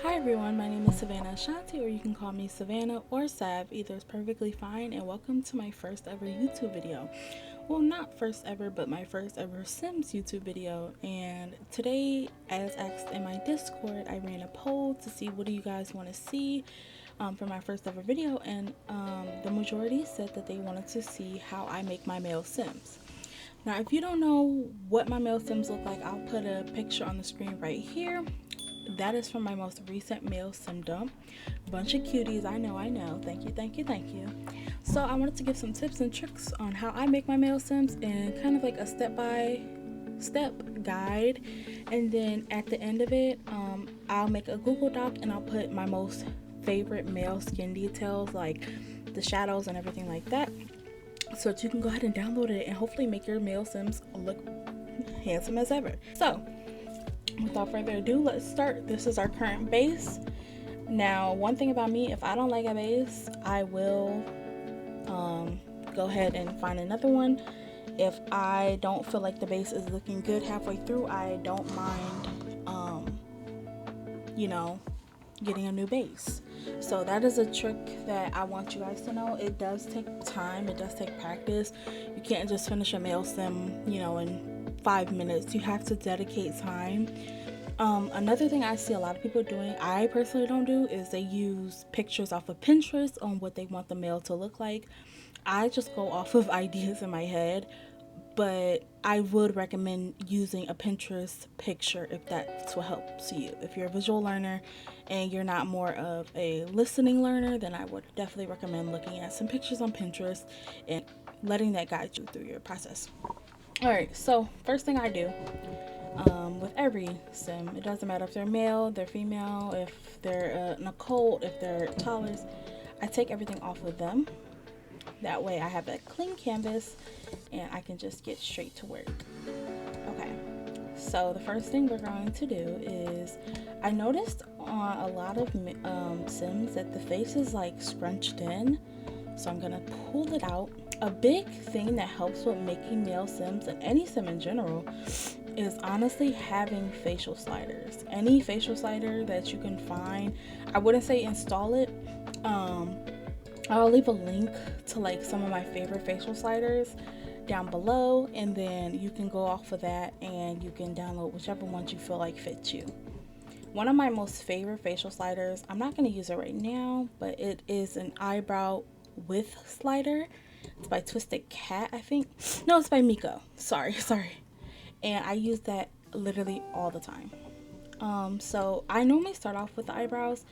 Hi everyone, my name is Savannah Ashanti, or you can call me Savannah or Sav, either is perfectly fine, and welcome to my first ever YouTube video. Well, not first ever, but my first ever Sims YouTube video. And today, as asked in my Discord, I ran a poll to see what do you guys want to see for my first ever video, and the majority said that they wanted to see how I make my male Sims. Now, if you don't know what my male Sims look like, I'll put a picture on the screen right here. That is from my most recent male sim dump. Bunch of cuties, I know. Thank you. So I wanted to give some tips and tricks on how I make my male sims and kind of like a step-by-step guide. And then at the end of it, I'll make a Google Doc and I'll put my most favorite male skin details, like the shadows and everything like that, so that you can go ahead and download it and hopefully make your male sims look handsome as ever. So without further ado, let's start. This is our current base. Now, one thing about me, if I don't like a base, I will go ahead and find another one. If I don't feel like the base is looking good halfway through, I don't mind, getting a new base. So that is a trick that I want you guys to know. It does take time, it does take practice. You can't just finish a male sim, in 5 minutes. You have to dedicate time. Another thing I see a lot of people doing, I personally don't do, is they use pictures off of Pinterest on what they want the male to look like. I just go off of ideas in my head, but I would recommend using a Pinterest picture if that's what helps you. If you're a visual learner and you're not more of a listening learner, then I would definitely recommend looking at some pictures on Pinterest and letting that guide you through your process. Alright, so first thing I do with every sim, it doesn't matter if they're male, they're female, if they're an occult, if they're toddlers, I take everything off of them. That way I have a clean canvas and I can just get straight to work. Okay, so the first thing we're going to do is, I noticed on a lot of sims that the face is like scrunched in, so I'm gonna pull it out. A big thing that helps with making male sims and any sim in general is honestly having facial sliders. Any facial slider that you can find, I wouldn't say install it. I'll leave a link to like some of my favorite facial sliders down below, and then you can go off of that and you can download whichever ones you feel like fits you. One of my most favorite facial sliders, I'm not going to use it right now, but it is an eyebrow width slider. It's by Twisted Cat, I think. No, it's by Miko. Sorry. And I use that literally all the time. So I normally start off with the eyebrows,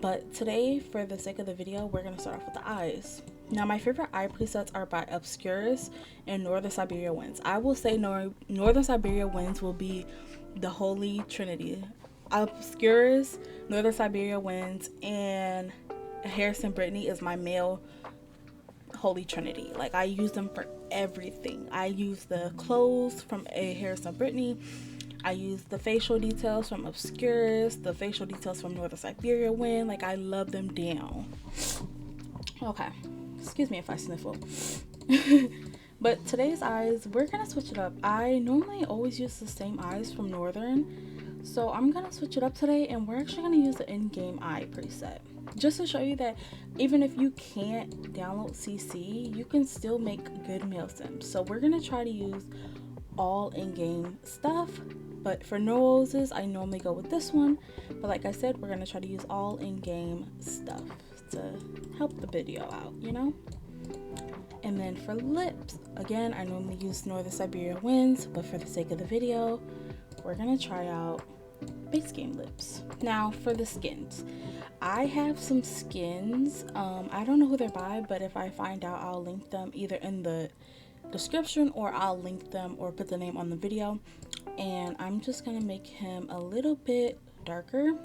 but today, for the sake of the video, we're going to start off with the eyes. Now, my favorite eye presets are by Obscurus and Northern Siberia Winds. I will say Northern Siberia Winds will be the holy trinity. Obscurus, Northern Siberia Winds, and Harrison Brittany is my male holy trinity. Like, I use them for everything. I use the clothes from a Harrison Brittany, I use the facial details from Obscurus, the facial details from Northern Siberia Wind. Like, I love them down. Okay, excuse me if I sniffle. But today's eyes, we're gonna switch it up. I normally always use the same eyes from Northern, so I'm gonna switch it up today, and we're actually gonna use the in-game eye preset, just to show you that even if you can't download CC, you can still make good male sims. So we're gonna try to use all in-game stuff, but for noses, I normally go with this one, but like I said, we're gonna try to use all in-game stuff to help the video out, And then for lips, again, I normally use Northern Siberia Winds, but for the sake of the video, we're gonna try out base game lips. Now for the skins, I have some skins. I don't know who they're by, but if I find out, I'll link them either in the description, or I'll link them or put the name on the video. And I'm just gonna make him a little bit darker.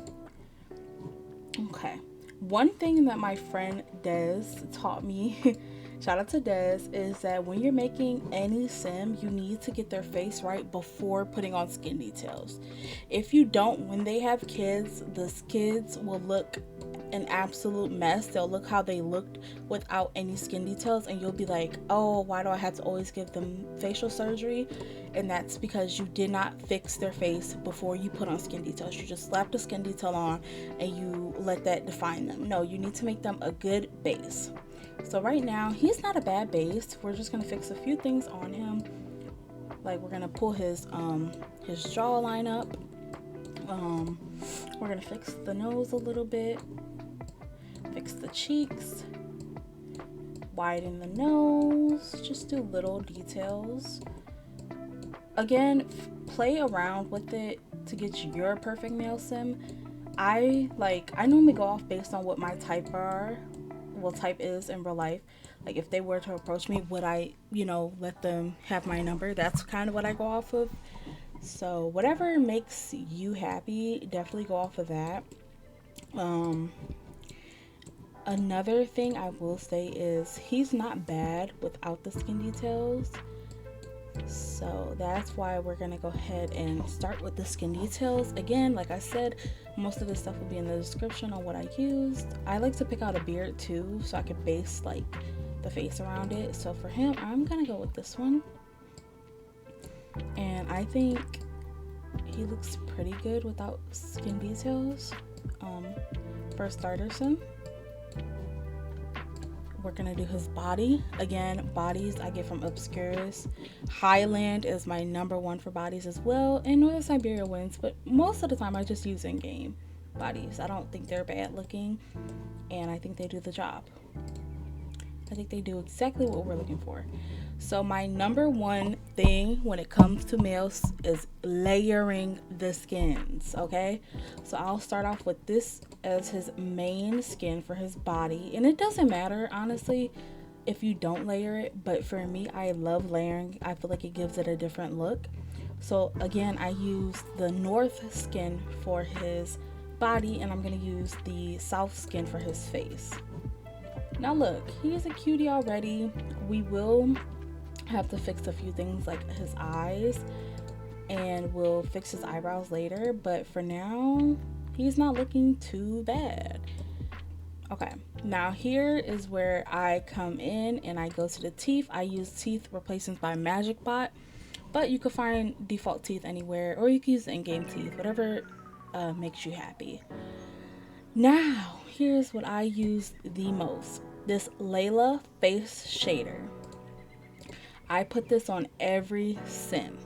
Okay, one thing that my friend Des taught me shout out to Des, is that when you're making any sim, you need to get their face right before putting on skin details. If you don't, when they have kids, the kids will look an absolute mess. They'll look how they looked without any skin details, and you'll be like, oh, why do I have to always give them facial surgery? And that's because you did not fix their face before you put on skin details. You just slapped a skin detail on and you let that define them. No, you need to make them a good base. So right now, he's not a bad base. We're just gonna fix a few things on him. Like, we're gonna pull his jawline up. We're gonna fix the nose a little bit, fix the cheeks, widen the nose, just do little details. Again, play around with it to get your perfect nail sim. I normally go off based on what my type is in real life. Like, if they were to approach me, would I, let them have my number? That's kind of what I go off of. So whatever makes you happy, definitely go off of that. Another thing I will say is he's not bad without the skin details. So that's why we're gonna go ahead and start with the skin details. Again, like I said, most of this stuff will be in the description on what I used. I like to pick out a beard too, so I can base like the face around it. So for him, I'm gonna go with this one. And I think he looks pretty good without skin details. For starters, we're gonna do his body. Again, bodies I get from Obscurus. Highland is my #1 for bodies as well, and Northern Siberia wins, but most of the time I just use in-game bodies. I don't think they're bad looking, and I think they do the job. I think they do exactly what we're looking for. So my #1 thing when it comes to males is layering the skins, okay? So I'll start off with this as his main skin for his body. And it doesn't matter, honestly, if you don't layer it. But for me, I love layering. I feel like it gives it a different look. So again, I use the north skin for his body, and I'm going to use the south skin for his face. Now look, he is a cutie already. We will have to fix a few things like his eyes, and we'll fix his eyebrows later, but for now he's not looking too bad. Okay, now here is where I come in and I go to the teeth. I use teeth replacements by Magic Bot, but you can find default teeth anywhere, or you can use in-game teeth, whatever makes you happy. Now here's what I use the most, this Layla face shader. I put this on every sim.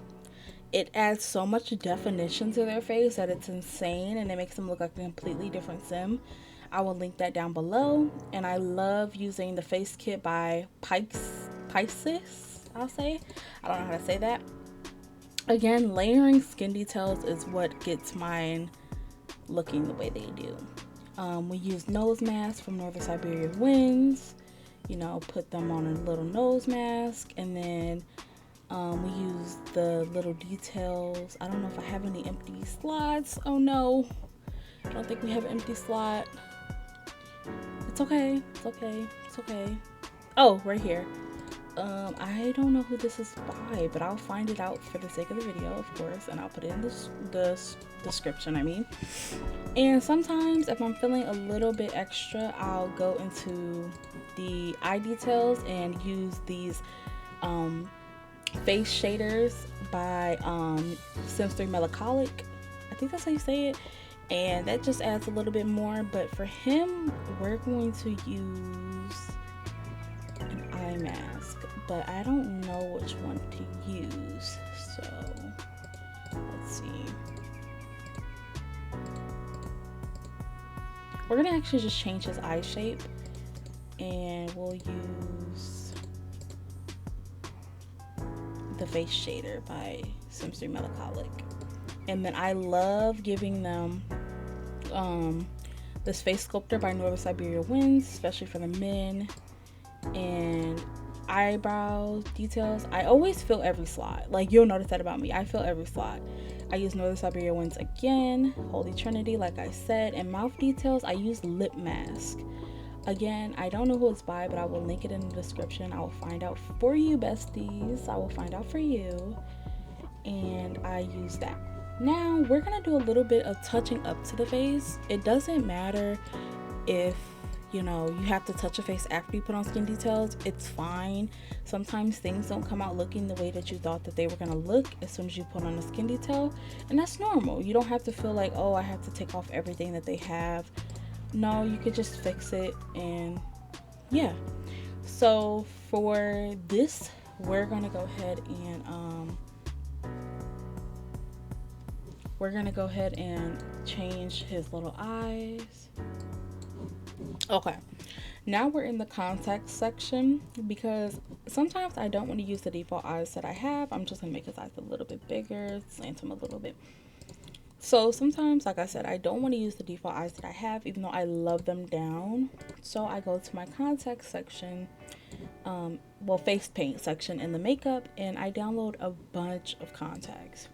It adds so much definition to their face that it's insane, and it makes them look like a completely different sim. I will link that down below. And I love using the face kit by Pisces, I'll say. I don't know how to say that. Again, layering skin details is what gets mine looking the way they do. We use nose masks from Northern Siberia Winds. Put them on a little nose mask, and then we use the little details. I don't know if I have any empty slots. Oh no, I don't think we have an empty slot. It's okay, it's okay, it's okay. Oh, right here. I don't know who this is by, but I'll find it out for the sake of the video, of course, and I'll put it in the description, And sometimes if I'm feeling a little bit extra, I'll go into the eye details and use these face shaders by Sims 3 Melancholic. I think that's how you say it. And that just adds a little bit more, but for him, we're going to use an eye mask, but I don't know which one to use, so let's see. We're gonna actually just change his eye shape, and we'll use the face shader by Sims 3 Melancholic. And then I love giving them this face sculptor by Northern Siberia Winds, especially for the men. And eyebrows details, I always fill every slot. Like, you'll notice that about me, I fill every slot. I use Northern Siberia Winds again, Holy Trinity like I said. And mouth details, I use lip mask. Again, I don't know who it's by, but I will link it in the description. I will find out for you, besties. I will find out for you. And I use that. Now, we're going to do a little bit of touching up to the face. It doesn't matter if, you have to touch your face after you put on skin details. It's fine. Sometimes things don't come out looking the way that you thought that they were going to look as soon as you put on a skin detail. And that's normal. You don't have to feel like, oh, I have to take off everything that they have. No, you could just fix it, and yeah. So for this, we're gonna go ahead and change his little eyes. Okay, now we're in the contact section, because sometimes I don't want to use the default eyes that I have. I'm just gonna make his eyes a little bit bigger, slant him a little bit. So sometimes, like I said, I don't want to use the default eyes that I have, even though I love them down. So I go to my contact section, face paint section in the makeup, and I download a bunch of contacts.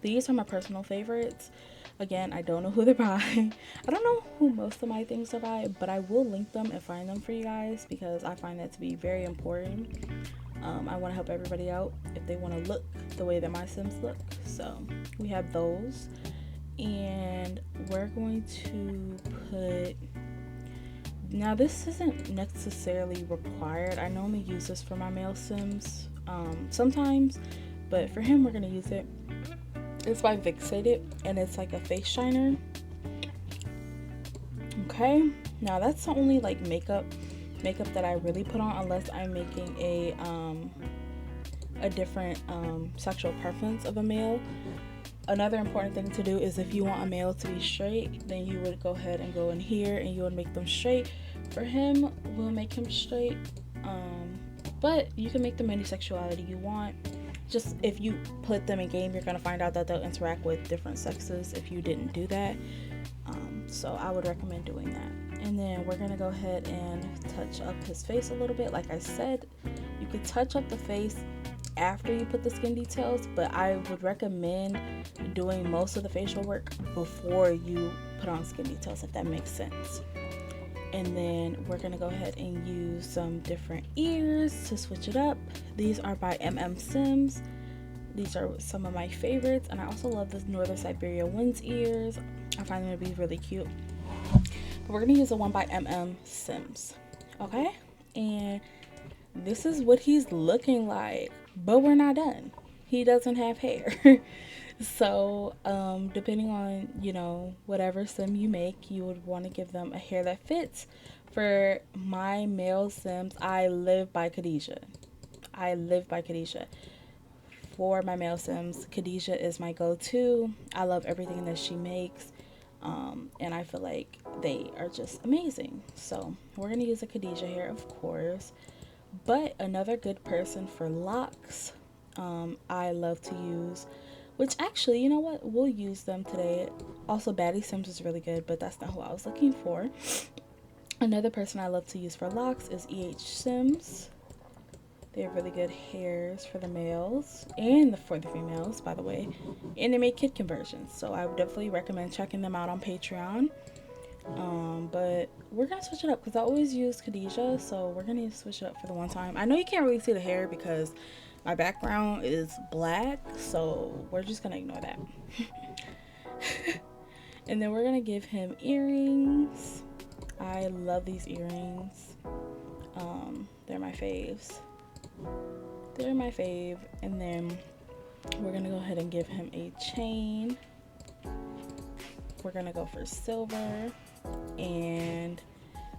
These are my personal favorites. Again, I don't know who they're by. I don't know who most of my things are by, but I will link them and find them for you guys, because I find that to be very important. I want to help everybody out if they want to look the way that my Sims look. So we have those, and we're going to put, now this isn't necessarily required. I normally use this for my male Sims sometimes, but for him we're going to use it. It's by Fixated, and it's like a face shiner. Okay, now that's the only like makeup that I really put on, unless I'm making a different sexual preference of a male. Another important thing to do is, if you want a male to be straight, then you would go ahead and go in here and you would make them straight. For him, we'll make him straight, but you can make them any sexuality you want. Just if you put them in game, you're going to find out that they'll interact with different sexes if you didn't do that. So I would recommend doing that. And then we're going to go ahead and touch up his face a little bit. Like I said, you could touch up the face after you put the skin details, but I would recommend doing most of the facial work before you put on skin details, if that makes sense. And then we're going to go ahead and use some different ears to switch it up. These are by Sims. These are some of my favorites, and I also love the Northern Siberia Winds ears. I find them to be really cute. But we're going to use the one by Sims. Okay? And this is what he's looking like, but we're not done. He doesn't have hair. So depending on whatever Sim you make, you would want to give them a hair that fits. For my male Sims, I live by Khadijah. For my male Sims, Khadijah is my go-to. I love everything that she makes, and I feel like they are just amazing. So we're gonna use a Khadijah hair, of course. But another good person for locks, I love to use, which actually, you know what, we'll use them today. Also, Baddie Sims is really good, but that's not who I was looking for. Another person I love to use for locks is Sims. They have really good hairs for the males and for the females, by the way. And they make kid conversions, so I would definitely recommend checking them out on Patreon. But we're gonna switch it up because I always use Khadijah, so we're gonna switch it up for the one time. I know you can't really see the hair because my background is black, so we're just gonna ignore that. And then we're gonna give him earrings. I love these earrings. They're my faves. And then we're gonna go ahead and give him a chain. We're gonna go for silver. And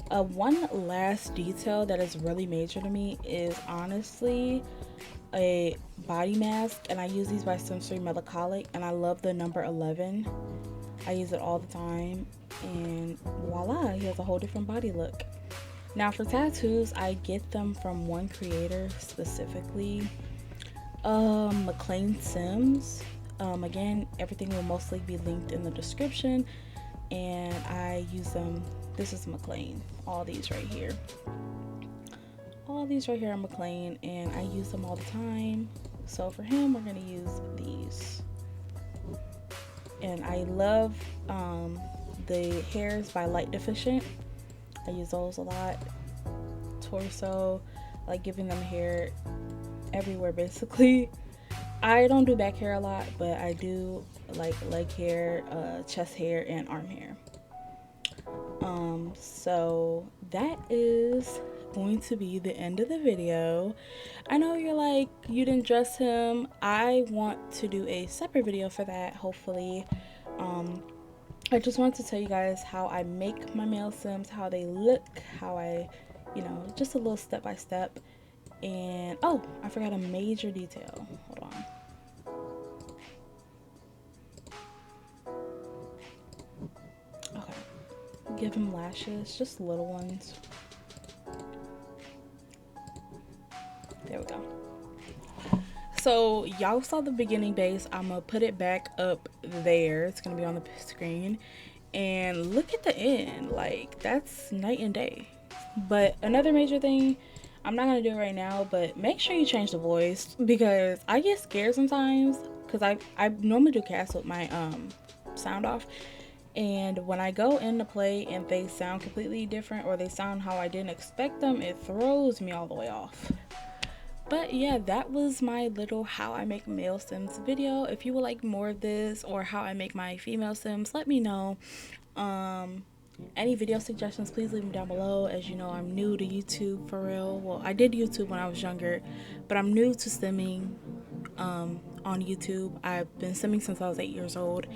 one last detail that is really major to me is honestly a body mask, and I use these by Sensory Melancholic, and I love the number 11. I use it all the time, and voila, he has a whole different body look. Now for tattoos, I get them from one creator specifically, McLean Sims. Again, everything will mostly be linked in the description, and I use them. This is McLean. All these right here are McLean, and I use them all the time. So for him, we're gonna use these. And I love the hairs by Light Deficient. I use those a lot. Torso, like giving them hair everywhere basically. I don't do back hair a lot, but I do like leg hair, chest hair, and arm hair. So that is going to be the end of the video. I know you're like, you didn't dress him. I want to do a separate video for that, hopefully. I just wanted to tell you guys how I make my male Sims, how they look, how I, just a little step by step. And oh, I forgot a major detail. Hold on. Give him lashes, just little ones. There we go. So y'all saw the beginning base. I'm gonna put it back up there. It's gonna be on the screen. And look at the end. Like, that's night and day. But another major thing, I'm not gonna do it right now, but make sure you change the voice, because I get scared sometimes, because I normally do cast with my sound off. And when I go into play and they sound completely different, or they sound how I didn't expect them, it throws me all the way off. But yeah, that was my little how I make male Sims video. If you would like more of this, or how I make my female Sims, let me know. Any video suggestions, please leave them down below. As you know, I'm new to YouTube for real. Well, I did YouTube when I was younger, but I'm new to simming on YouTube. I've been simming since I was 8 years old,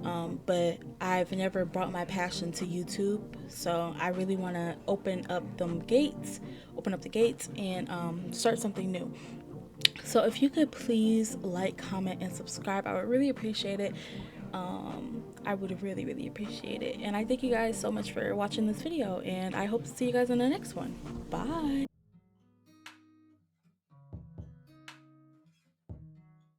but I've never brought my passion to YouTube. So I really want to open up the gates and start something new. So if you could please like, comment, and subscribe, I would really appreciate it. I would really appreciate it. And I thank you guys so much for watching this video, and I hope to see you guys in the next one. Bye.